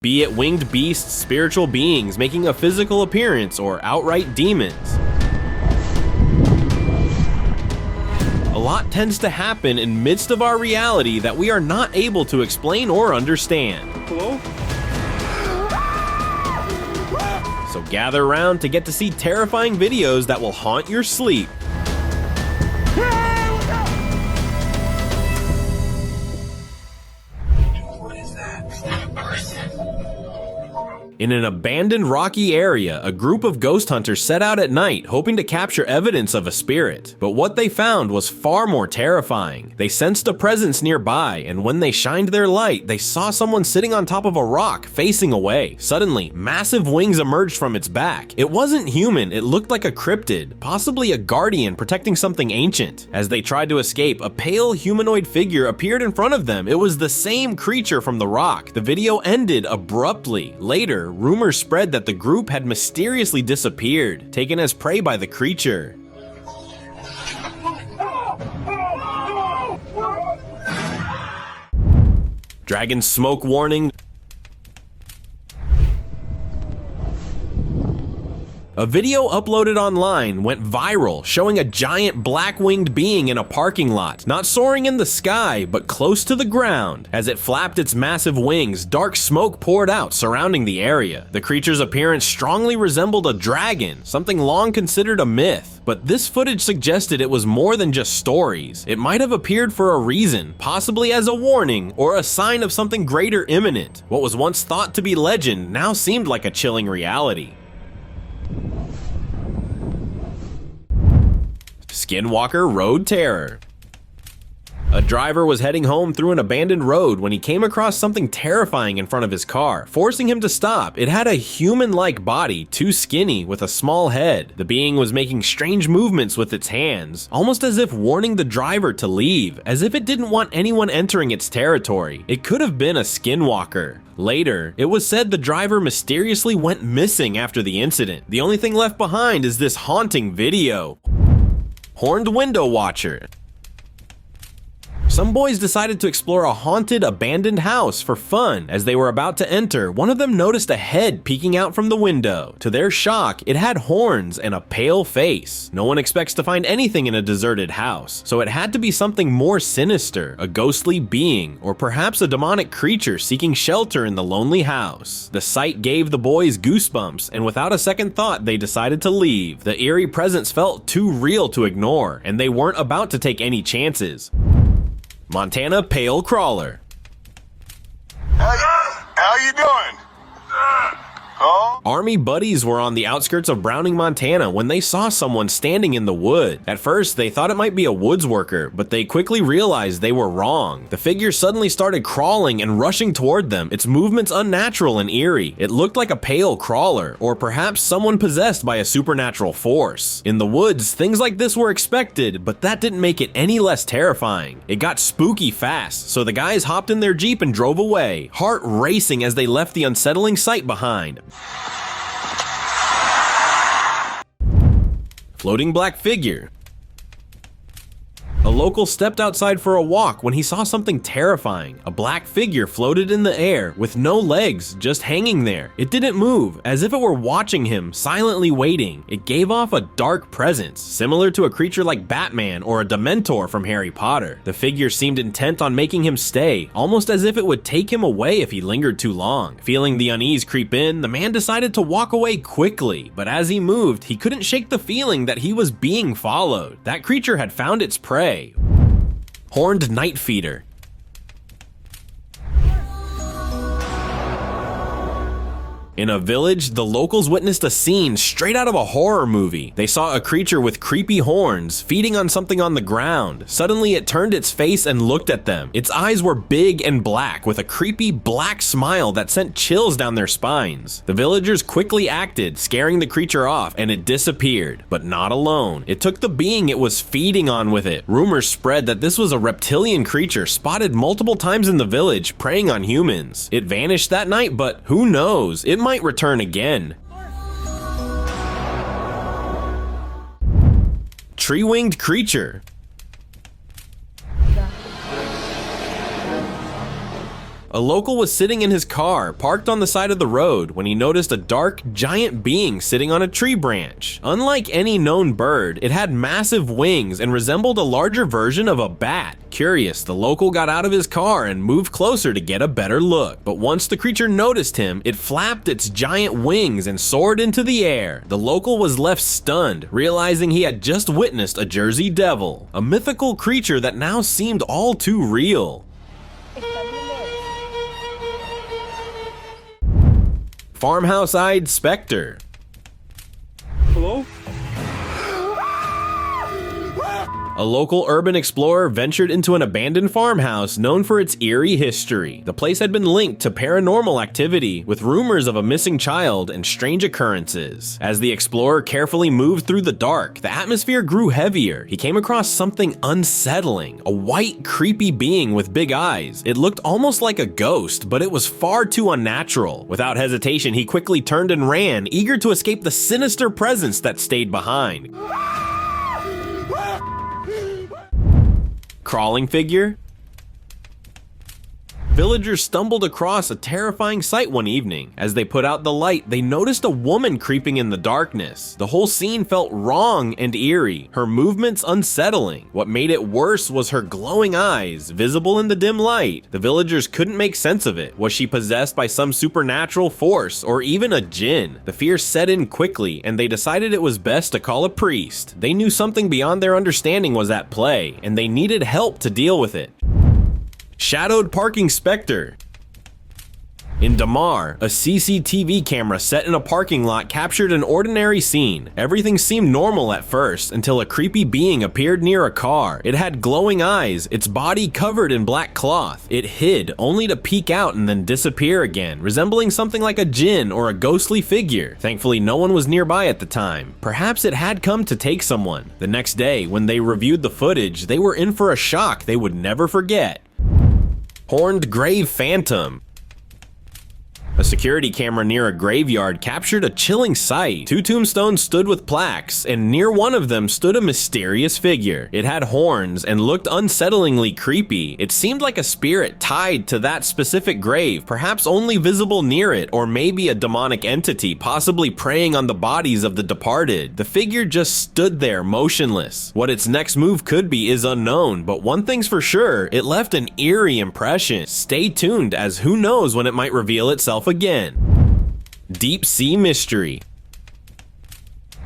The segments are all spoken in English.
be it winged beasts, spiritual beings making a physical appearance, or outright demons. A lot tends to happen in midst of our reality that we are not able to explain or understand. Hello? So gather around to get to see terrifying videos that will haunt your sleep. In an abandoned rocky area, a group of ghost hunters set out at night hoping to capture evidence of a spirit. But what they found was far more terrifying. They sensed a presence nearby, and when they shined their light, they saw someone sitting on top of a rock facing away. Suddenly, massive wings emerged from its back. It wasn't human, it looked like a cryptid, possibly a guardian protecting something ancient. As they tried to escape, a pale humanoid figure appeared in front of them. It was the same creature from the rock. The video ended abruptly. Later, rumors spread that the group had mysteriously disappeared, taken as prey by the creature. Dragon smoke warning. A video uploaded online went viral, showing a giant black-winged being in a parking lot, not soaring in the sky, but close to the ground. As it flapped its massive wings, dark smoke poured out surrounding the area. The creature's appearance strongly resembled a dragon, something long considered a myth. But this footage suggested it was more than just stories. It might have appeared for a reason, possibly as a warning or a sign of something greater imminent. What was once thought to be legend now seemed like a chilling reality. Skinwalker Road Terror. A driver was heading home through an abandoned road when he came across something terrifying in front of his car, forcing him to stop. It had a human-like body, too skinny, with a small head. The being was making strange movements with its hands, almost as if warning the driver to leave, as if it didn't want anyone entering its territory. It could have been a skinwalker. Later, it was said the driver mysteriously went missing after the incident. The only thing left behind is this haunting video. Horned window watcher. Some boys decided to explore a haunted, abandoned house for fun. As they were about to enter, one of them noticed a head peeking out from the window. To their shock, it had horns and a pale face. No one expects to find anything in a deserted house, so it had to be something more sinister, a ghostly being, or perhaps a demonic creature seeking shelter in the lonely house. The sight gave the boys goosebumps, and without a second thought, they decided to leave. The eerie presence felt too real to ignore, and they weren't about to take any chances. Montana Pale Crawler. How you doing? Huh? Army buddies were on the outskirts of Browning, Montana when they saw someone standing in the wood. At first, they thought it might be a woods worker, but they quickly realized they were wrong. The figure suddenly started crawling and rushing toward them, its movements unnatural and eerie. It looked like a pale crawler, or perhaps someone possessed by a supernatural force. In the woods, things like this were expected, but that didn't make it any less terrifying. It got spooky fast, so the guys hopped in their Jeep and drove away, heart racing as they left the unsettling sight behind. Floating black figure. A local stepped outside for a walk when he saw something terrifying. A black figure floated in the air with no legs, just hanging there. It didn't move, as if it were watching him, silently waiting. It gave off a dark presence, similar to a creature like Batman or a Dementor from Harry Potter. The figure seemed intent on making him stay, almost as if it would take him away if he lingered too long. Feeling the unease creep in, the man decided to walk away quickly, but as he moved, he couldn't shake the feeling that he was being followed. That creature had found its prey. Horned night feeder. In a village, the locals witnessed a scene straight out of a horror movie. They saw a creature with creepy horns feeding on something on the ground. Suddenly, it turned its face and looked at them. Its eyes were big and black, with a creepy black smile that sent chills down their spines. The villagers quickly acted, scaring the creature off, and it disappeared. But not alone. It took the being it was feeding on with it. Rumors spread that this was a reptilian creature spotted multiple times in the village, preying on humans. It vanished that night, but who knows? It might return again. Tree-winged creature. A local was sitting in his car, parked on the side of the road, when he noticed a dark, giant being sitting on a tree branch. Unlike any known bird, it had massive wings and resembled a larger version of a bat. Curious, the local got out of his car and moved closer to get a better look. But once the creature noticed him, it flapped its giant wings and soared into the air. The local was left stunned, realizing he had just witnessed a Jersey Devil, a mythical creature that now seemed all too real. Farmhouse-eyed spectre. Hello? A local urban explorer ventured into an abandoned farmhouse known for its eerie history. The place had been linked to paranormal activity, with rumors of a missing child and strange occurrences. As the explorer carefully moved through the dark, the atmosphere grew heavier. He came across something unsettling, a white, creepy being with big eyes. It looked almost like a ghost, but it was far too unnatural. Without hesitation, he quickly turned and ran, eager to escape the sinister presence that stayed behind. Crawling figure? Villagers stumbled across a terrifying sight one evening. As they put out the light, they noticed a woman creeping in the darkness. The whole scene felt wrong and eerie, her movements unsettling. What made it worse was her glowing eyes, visible in the dim light. The villagers couldn't make sense of it. Was she possessed by some supernatural force, or even a djinn? The fear set in quickly, and they decided it was best to call a priest. They knew something beyond their understanding was at play, and they needed help to deal with it. Shadowed parking spectre. In Damar, a CCTV camera set in a parking lot captured an ordinary scene. Everything seemed normal at first until a creepy being appeared near a car. It had glowing eyes, its body covered in black cloth. It hid, only to peek out and then disappear again, resembling something like a djinn or a ghostly figure. Thankfully, no one was nearby at the time. Perhaps it had come to take someone. The next day, when they reviewed the footage, they were in for a shock they would never forget. Horned grave phantom. A security camera near a graveyard captured a chilling sight. Two tombstones stood with plaques, and near one of them stood a mysterious figure. It had horns and looked unsettlingly creepy. It seemed like a spirit tied to that specific grave, perhaps only visible near it, or maybe a demonic entity, possibly preying on the bodies of the departed. The figure just stood there, motionless. What its next move could be is unknown, but one thing's for sure, it left an eerie impression. Stay tuned, as who knows when it might reveal itself again. Deep sea mystery.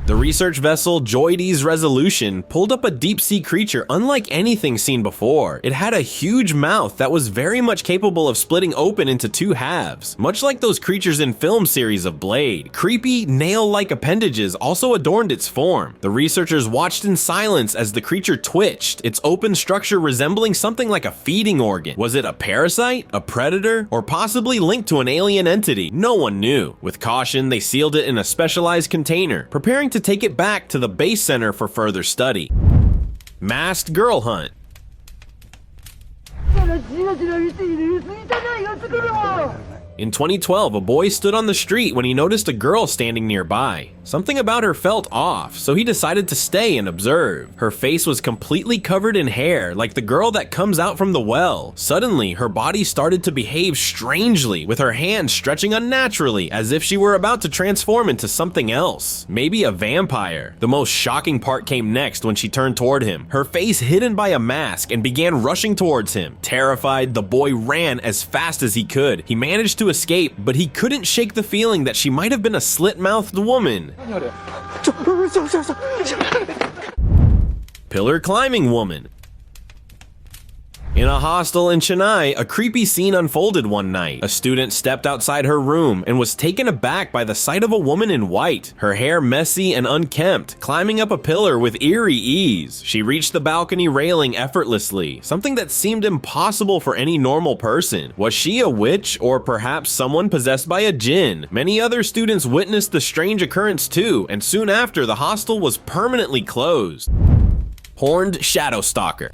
The research vessel Joides Resolution pulled up a deep-sea creature unlike anything seen before. It had a huge mouth that was very much capable of splitting open into two halves, much like those creatures in film series of Blade. Creepy, nail-like appendages also adorned its form. The researchers watched in silence as the creature twitched, its open structure resembling something like a feeding organ. Was it a parasite, a predator, or possibly linked to an alien entity? No one knew. With caution, they sealed it in a specialized container, preparing to take it back to the base center for further study. Masked girl hunt. In 2012, a boy stood on the street when he noticed a girl standing nearby. Something about her felt off, so he decided to stay and observe. Her face was completely covered in hair, like the girl that comes out from the well. Suddenly, her body started to behave strangely, with her hands stretching unnaturally, as if she were about to transform into something else. Maybe a vampire. The most shocking part came next when she turned toward him, her face hidden by a mask, and began rushing towards him. Terrified, the boy ran as fast as he could. He managed to escape, but he couldn't shake the feeling that she might have been a slit-mouthed woman. Pillar climbing woman. In a hostel in Chennai, a creepy scene unfolded one night. A student stepped outside her room and was taken aback by the sight of a woman in white, her hair messy and unkempt, climbing up a pillar with eerie ease. She reached the balcony railing effortlessly, something that seemed impossible for any normal person. Was she a witch, or perhaps someone possessed by a djinn? Many other students witnessed the strange occurrence too, and soon after, the hostel was permanently closed. Horned shadowstalker.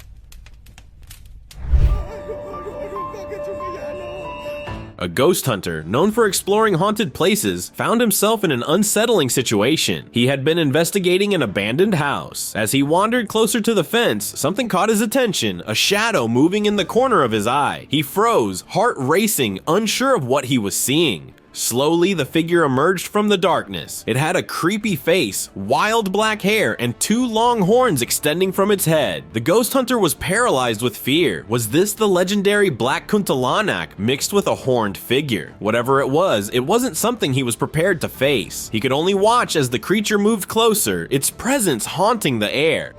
A ghost hunter, known for exploring haunted places, found himself in an unsettling situation. He had been investigating an abandoned house. As he wandered closer to the fence, something caught his attention, a shadow moving in the corner of his eye. He froze, heart racing, unsure of what he was seeing. Slowly, the figure emerged from the darkness. It had a creepy face, wild black hair, and 2 long horns extending from its head. The ghost hunter was paralyzed with fear. Was this the legendary Black Kuntilanak mixed with a horned figure? Whatever it wasn't something he was prepared to face. He could only watch as the creature moved closer, its presence haunting the air.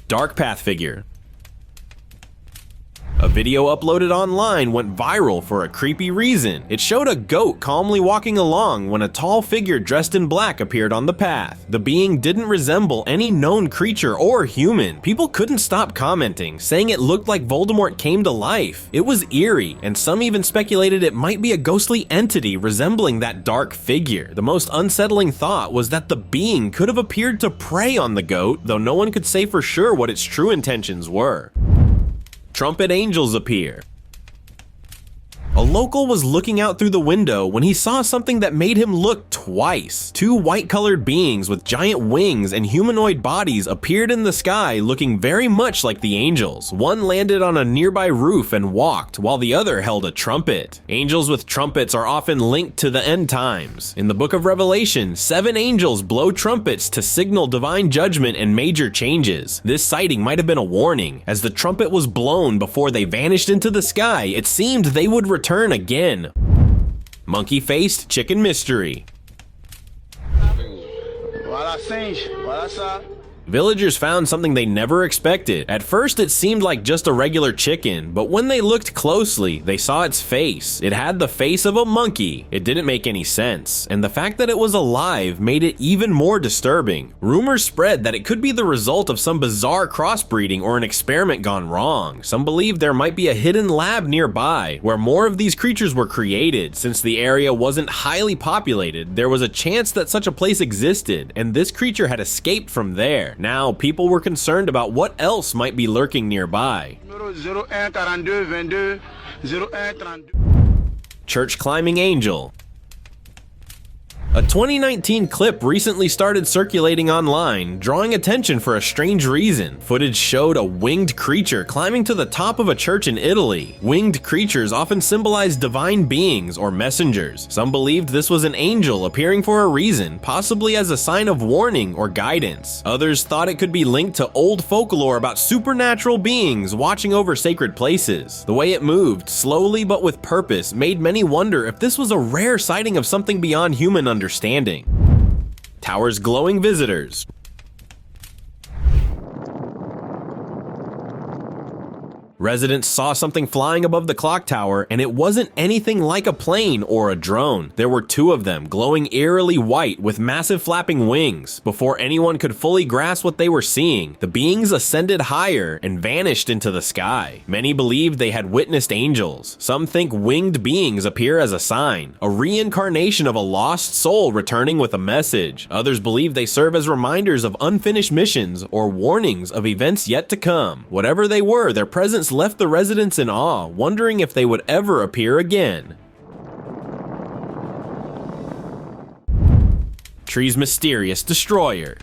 Dark Path figure. A video uploaded online went viral for a creepy reason. It showed a goat calmly walking along when a tall figure dressed in black appeared on the path. The being didn't resemble any known creature or human. People couldn't stop commenting, saying it looked like Voldemort came to life. It was eerie, and some even speculated it might be a ghostly entity resembling that dark figure. The most unsettling thought was that the being could have appeared to prey on the goat, though no one could say for sure what its true intentions were. Trumpet angels appear. A local was looking out through the window when he saw something that made him look twice. 2 white-colored beings with giant wings and humanoid bodies appeared in the sky looking very much like the angels. One landed on a nearby roof and walked, while the other held a trumpet. Angels with trumpets are often linked to the end times. In the book of Revelation, 7 angels blow trumpets to signal divine judgment and major changes. This sighting might have been a warning. As the trumpet was blown before they vanished into the sky, it seemed they would return again. Monkey-faced chicken mystery. Villagers found something they never expected. At first, it seemed like just a regular chicken, but when they looked closely, they saw its face. It had the face of a monkey. It didn't make any sense, and the fact that it was alive made it even more disturbing. Rumors spread that it could be the result of some bizarre crossbreeding or an experiment gone wrong. Some believed there might be a hidden lab nearby, where more of these creatures were created. Since the area wasn't highly populated, there was a chance that such a place existed, and this creature had escaped from there. Now, people were concerned about what else might be lurking nearby. Church climbing angel. A 2019 clip recently started circulating online, drawing attention for a strange reason. Footage showed a winged creature climbing to the top of a church in Italy. Winged creatures often symbolize divine beings or messengers. Some believed this was an angel appearing for a reason, possibly as a sign of warning or guidance. Others thought it could be linked to old folklore about supernatural beings watching over sacred places. The way it moved, slowly but with purpose, made many wonder if this was a rare sighting of something beyond human understanding. Tower's glowing visitors. Residents saw something flying above the clock tower, and it wasn't anything like a plane or a drone. There were 2 of them, glowing eerily white with massive flapping wings. Before anyone could fully grasp what they were seeing, the beings ascended higher and vanished into the sky. Many believed they had witnessed angels. Some think winged beings appear as a sign, a reincarnation of a lost soul returning with a message. Others believe they serve as reminders of unfinished missions or warnings of events yet to come. Whatever they were, their presence left the residents in awe, wondering if they would ever appear again. Tree's mysterious destroyer.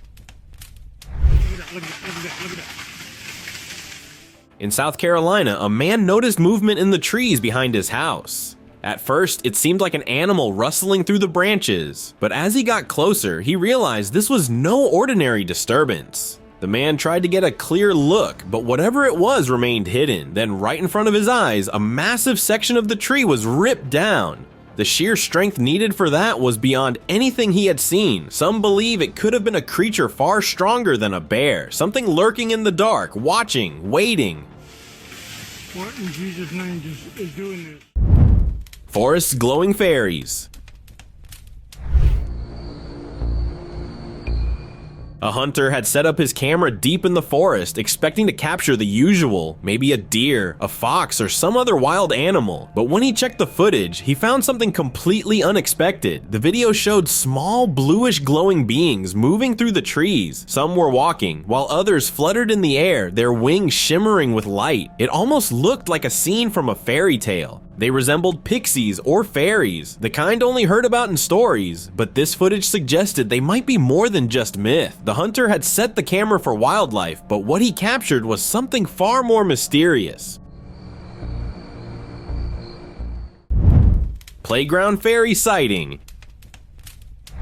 In South Carolina, a man noticed movement in the trees behind his house. At first, it seemed like an animal rustling through the branches, but as he got closer, he realized this was no ordinary disturbance. The man tried to get a clear look, but whatever it was remained hidden. Then right in front of his eyes, a massive section of the tree was ripped down. The sheer strength needed for that was beyond anything he had seen. Some believe it could have been a creature far stronger than a bear, something lurking in the dark, watching, waiting. What in Jesus' name is doing this? Forest's glowing fairies. A hunter had set up his camera deep in the forest, expecting to capture the usual, maybe a deer, a fox, or some other wild animal. But when he checked the footage, he found something completely unexpected. The video showed small, bluish glowing beings moving through the trees. Some were walking, while others fluttered in the air, their wings shimmering with light. It almost looked like a scene from a fairy tale. They resembled pixies or fairies, the kind only heard about in stories, but this footage suggested they might be more than just myth. The hunter had set the camera for wildlife, but what he captured was something far more mysterious. Playground fairy sighting.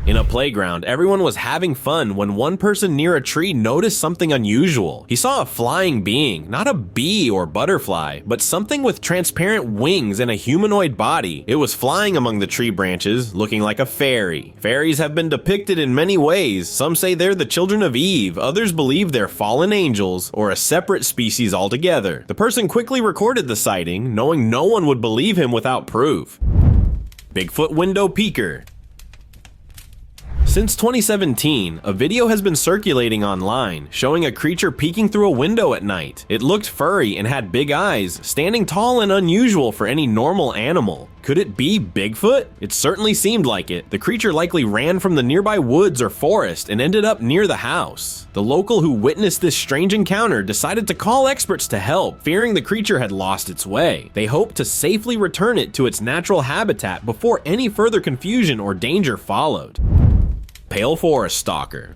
In a playground, everyone was having fun when one person near a tree noticed something unusual. He saw a flying being, not a bee or butterfly, but something with transparent wings and a humanoid body. It was flying among the tree branches, looking like a fairy. Fairies have been depicted in many ways. Some say they're the children of Eve, others believe they're fallen angels, or a separate species altogether. The person quickly recorded the sighting, knowing no one would believe him without proof. Bigfoot window peeker. Since 2017, a video has been circulating online showing a creature peeking through a window at night. It looked furry and had big eyes, standing tall and unusual for any normal animal. Could it be Bigfoot? It certainly seemed like it. The creature likely ran from the nearby woods or forest and ended up near the house. The local who witnessed this strange encounter decided to call experts to help, fearing the creature had lost its way. They hoped to safely return it to its natural habitat before any further confusion or danger followed. Pale forest stalker.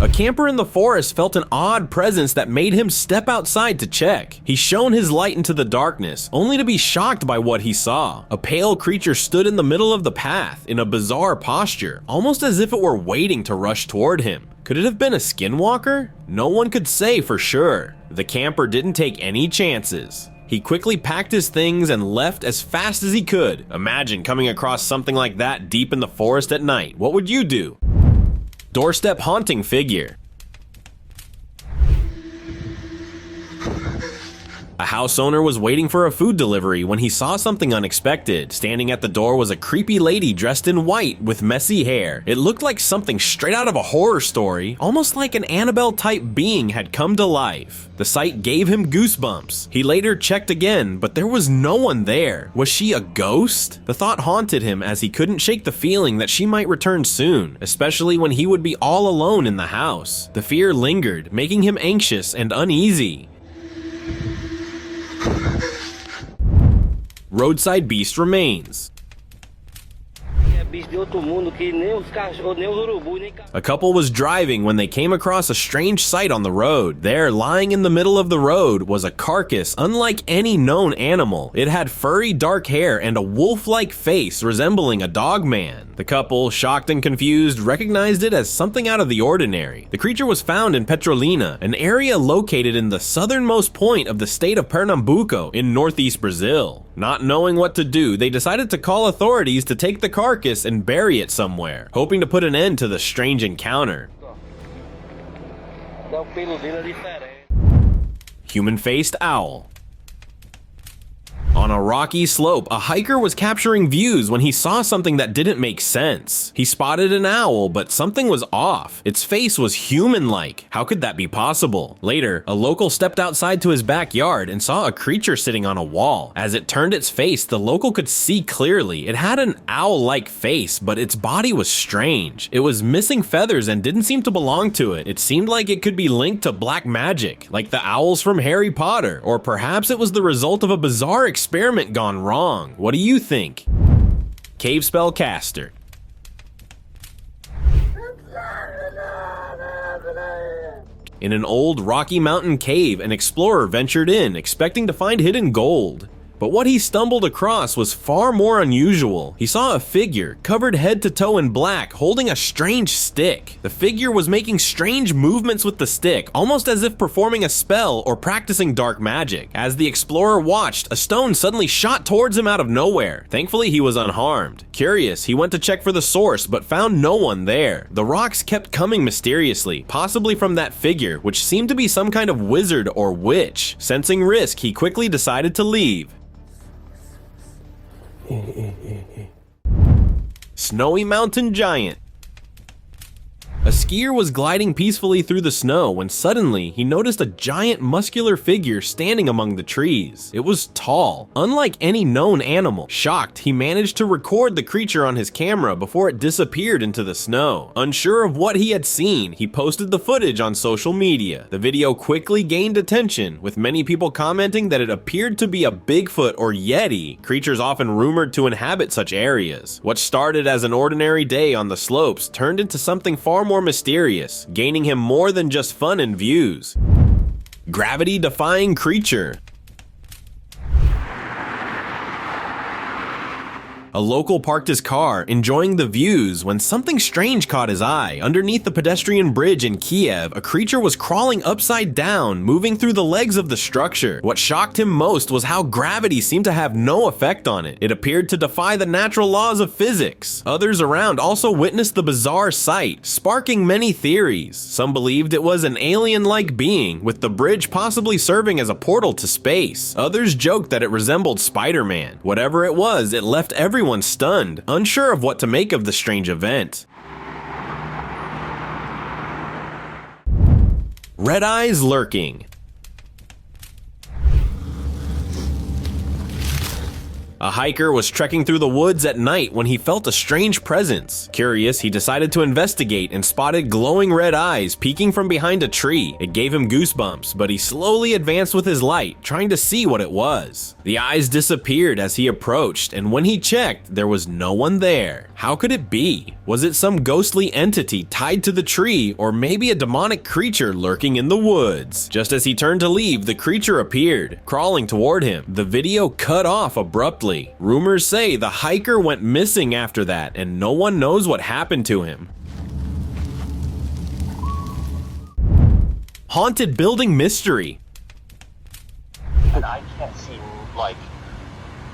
A camper in the forest felt an odd presence that made him step outside to check. He shone his light into the darkness, only to be shocked by what he saw. A pale creature stood in the middle of the path, in a bizarre posture, almost as if it were waiting to rush toward him. Could it have been a skinwalker? No one could say for sure. The camper didn't take any chances. He quickly packed his things and left as fast as he could. Imagine coming across something like that deep in the forest at night. What would you do? Doorstep haunting figure. A house owner was waiting for a food delivery when he saw something unexpected. Standing at the door was a creepy lady dressed in white with messy hair. It looked like something straight out of a horror story, almost like an Annabelle-type being had come to life. The sight gave him goosebumps. He later checked again, but there was no one there. Was she a ghost? The thought haunted him as he couldn't shake the feeling that she might return soon, especially when he would be all alone in the house. The fear lingered, making him anxious and uneasy. Roadside beast remains. A couple was driving when they came across a strange sight on the road. There, lying in the middle of the road, was a carcass unlike any known animal. It had furry dark hair and a wolf-like face resembling a dog man. The couple, shocked and confused, recognized it as something out of the ordinary. The creature was found in Petrolina, an area located in the southernmost point of the state of Pernambuco in northeast Brazil. Not knowing what to do, they decided to call authorities to take the carcass and bury it somewhere, hoping to put an end to the strange encounter. Human-faced owl. On a rocky slope, a hiker was capturing views when he saw something that didn't make sense. He spotted an owl, but something was off. Its face was human-like. How could that be possible? Later, a local stepped outside to his backyard and saw a creature sitting on a wall. As it turned its face, the local could see clearly. It had an owl-like face, but its body was strange. It was missing feathers and didn't seem to belong to it. It seemed like it could be linked to black magic, like the owls from Harry Potter, or perhaps it was the result of a bizarre experiment gone wrong. What do you think? Cave spell caster. In an old Rocky Mountain cave, an explorer ventured in, expecting to find hidden gold. But what he stumbled across was far more unusual. He saw a figure, covered head to toe in black, holding a strange stick. The figure was making strange movements with the stick, almost as if performing a spell or practicing dark magic. As the explorer watched, a stone suddenly shot towards him out of nowhere. Thankfully, he was unharmed. Curious, he went to check for the source, but found no one there. The rocks kept coming mysteriously, possibly from that figure, which seemed to be some kind of wizard or witch. Sensing risk, he quickly decided to leave. Snowy mountain giant. A skier was gliding peacefully through the snow when suddenly he noticed a giant muscular figure standing among the trees. It was tall, unlike any known animal. Shocked, he managed to record the creature on his camera before it disappeared into the snow. Unsure of what he had seen, he posted the footage on social media. The video quickly gained attention, with many people commenting that it appeared to be a Bigfoot or Yeti, creatures often rumored to inhabit such areas. What started as an ordinary day on the slopes turned into something far more mysterious, gaining him more than just fun and views. Gravity-defying creature. A local parked his car, enjoying the views, when something strange caught his eye. Underneath the pedestrian bridge in Kiev, a creature was crawling upside down, moving through the legs of the structure. What shocked him most was how gravity seemed to have no effect on it. It appeared to defy the natural laws of physics. Others around also witnessed the bizarre sight, sparking many theories. Some believed it was an alien-like being, with the bridge possibly serving as a portal to space. Others joked that it resembled Spider-Man. Whatever it was, it left everyone stunned, unsure of what to make of the strange event. Red eyes lurking. A hiker was trekking through the woods at night when he felt a strange presence. Curious, he decided to investigate and spotted glowing red eyes peeking from behind a tree. It gave him goosebumps, but he slowly advanced with his light, trying to see what it was. The eyes disappeared as he approached, and when he checked, there was no one there. How could it be? Was it some ghostly entity tied to the tree, or maybe a demonic creature lurking in the woods? Just as he turned to leave, the creature appeared, crawling toward him. The video cut off abruptly. Rumors say the hiker went missing after that, and no one knows what happened to him. Haunted building mystery. And I can't see,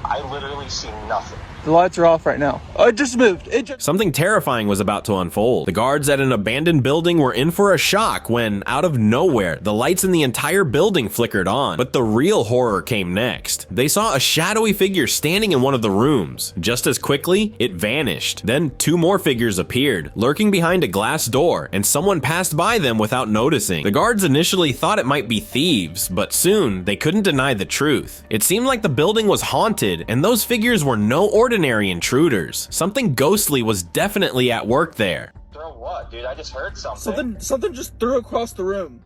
I literally see nothing. The lights are off right now. Oh, it just moved. Something terrifying was about to unfold. The guards at an abandoned building were in for a shock when, out of nowhere, the lights in the entire building flickered on. But the real horror came next. They saw a shadowy figure standing in one of the rooms. Just as quickly, it vanished. Then 2 more figures appeared, lurking behind a glass door, and someone passed by them without noticing. The guards initially thought it might be thieves, but soon they couldn't deny the truth. It seemed like the building was haunted, and those figures were no ordinary intruders. Something ghostly was definitely at work there. Throw what, dude? I just heard something. Something just threw across the room.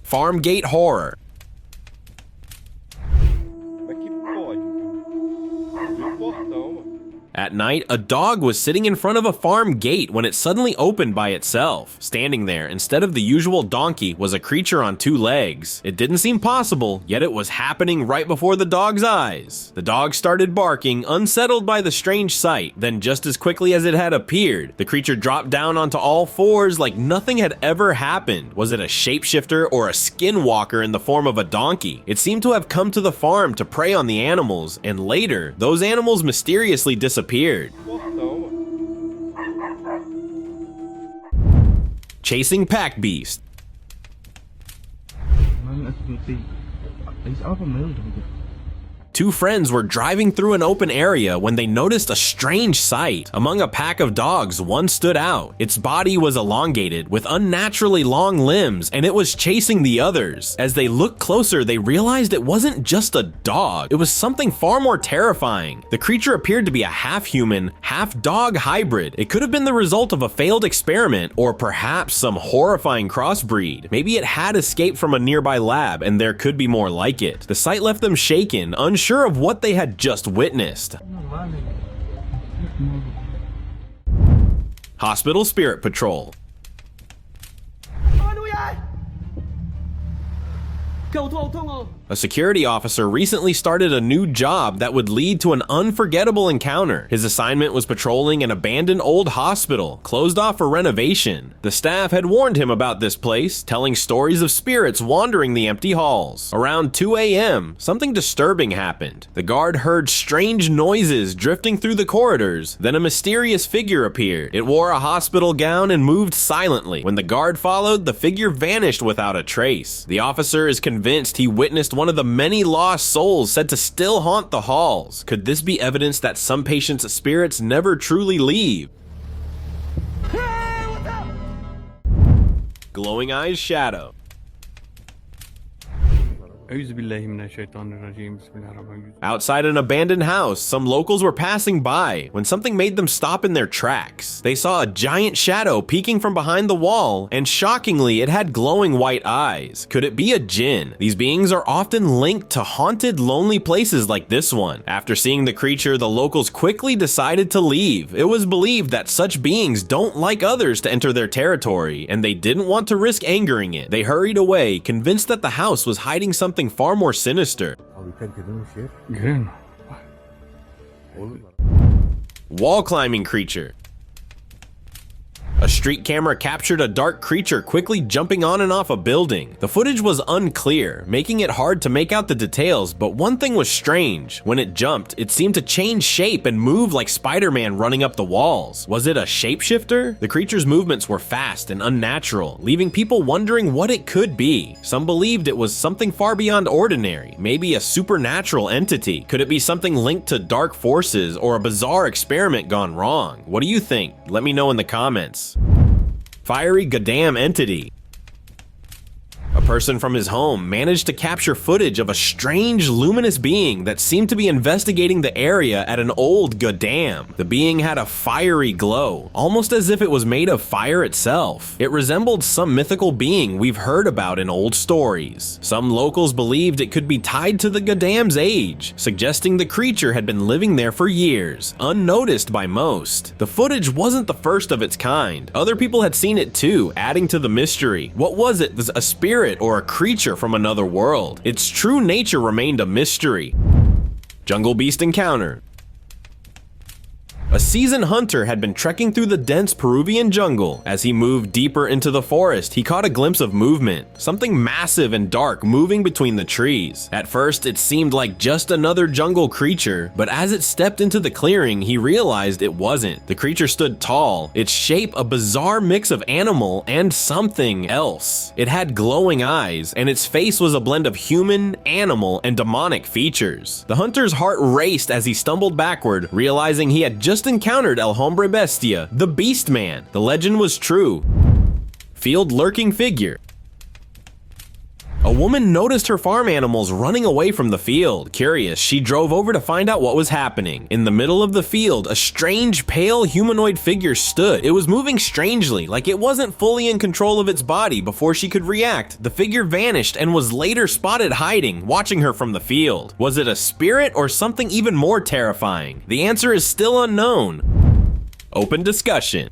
Farm gate horror. At night, a dog was sitting in front of a farm gate when it suddenly opened by itself. Standing there, instead of the usual donkey, was a creature on 2 legs. It didn't seem possible, yet it was happening right before the dog's eyes. The dog started barking, unsettled by the strange sight. Then just as quickly as it had appeared, the creature dropped down onto all 4s like nothing had ever happened. Was it a shapeshifter or a skinwalker in the form of a donkey? It seemed to have come to the farm to prey on the animals, and later, those animals mysteriously disappeared. Chasing pack beast. Two friends were driving through an open area when they noticed a strange sight. Among a pack of dogs, one stood out. Its body was elongated with unnaturally long limbs, and it was chasing the others. As they looked closer, they realized it wasn't just a dog. It was something far more terrifying. The creature appeared to be a half-human, half-dog hybrid. It could have been the result of a failed experiment, or perhaps some horrifying crossbreed. Maybe it had escaped from a nearby lab, and there could be more like it. The sight left them shaken, unsure of what they had just witnessed. Hospital Spirit Patrol. A security officer recently started a new job that would lead to an unforgettable encounter. His assignment was patrolling an abandoned old hospital, closed off for renovation. The staff had warned him about this place, telling stories of spirits wandering the empty halls. Around 2 a.m., something disturbing happened. The guard heard strange noises drifting through the corridors. Then a mysterious figure appeared. It wore a hospital gown and moved silently. When the guard followed, the figure vanished without a trace. The officer is convinced he witnessed one of the many lost souls said to still haunt the halls. Could this be evidence that some patients' spirits never truly leave? Hey, what's up? glowing eyes shadow. Outside an abandoned house, some locals were passing by when something made them stop in their tracks. They saw a giant shadow peeking from behind the wall, and shockingly, it had glowing white eyes. Could it be a djinn? These beings are often linked to haunted, lonely places like this one. After seeing the creature, the locals quickly decided to leave. It was believed that such beings don't like others to enter their territory, and they didn't want to risk angering it. They hurried away, convinced that the house was hiding something far more sinister. Wall climbing creature. A street camera captured a dark creature quickly jumping on and off a building. The footage was unclear, making it hard to make out the details, but one thing was strange. When it jumped, it seemed to change shape and move like Spider-Man running up the walls. Was it a shapeshifter? The creature's movements were fast and unnatural, leaving people wondering what it could be. Some believed it was something far beyond ordinary, maybe a supernatural entity. Could it be something linked to dark forces or a bizarre experiment gone wrong? What do you think? Let me know in the comments. Fiery godam entity. A person from his home managed to capture footage of a strange luminous being that seemed to be investigating the area at an old godam. The being had a fiery glow, almost as if it was made of fire itself. It resembled some mythical being we've heard about in old stories. Some locals believed it could be tied to the godam's age, suggesting the creature had been living there for years, unnoticed by most. The footage wasn't the first of its kind. Other people had seen it too, adding to the mystery. What was it? Was a spirit or a creature from another world? Its true nature remained a mystery. Jungle beast encounter. A seasoned hunter had been trekking through the dense Peruvian jungle. As he moved deeper into the forest, he caught a glimpse of movement, something massive and dark moving between the trees. At first, it seemed like just another jungle creature, but as it stepped into the clearing, he realized it wasn't. The creature stood tall, its shape a bizarre mix of animal and something else. It had glowing eyes, and its face was a blend of human, animal, and demonic features. The hunter's heart raced as he stumbled backward, realizing he had just encountered El Hombre Bestia, the Beast Man. The legend was true. Field lurking figure. A woman noticed her farm animals running away from the field. Curious, she drove over to find out what was happening. In the middle of the field, a strange, pale humanoid figure stood. It was moving strangely, like it wasn't fully in control of its body. Before she could react, the figure vanished and was later spotted hiding, watching her from the field. Was it a spirit or something even more terrifying? The answer is still unknown. Open discussion.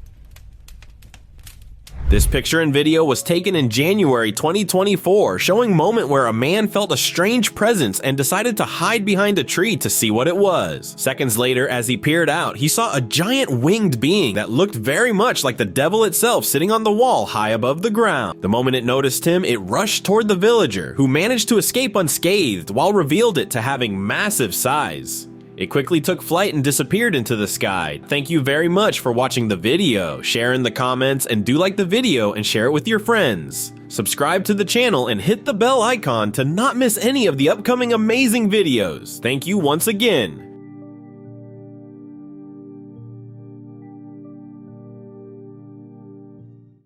This picture and video was taken in January 2024, showing a moment where a man felt a strange presence and decided to hide behind a tree to see what it was. Seconds later, as he peered out, he saw a giant winged being that looked very much like the devil itself sitting on the wall high above the ground. The moment it noticed him, it rushed toward the villager, who managed to escape unscathed while revealed it to having massive size. It quickly took flight and disappeared into the sky. Thank you very much for watching the video. Share in the comments and do like the video and share it with your friends. Subscribe to the channel and hit the bell icon to not miss any of the upcoming amazing videos. Thank you once again.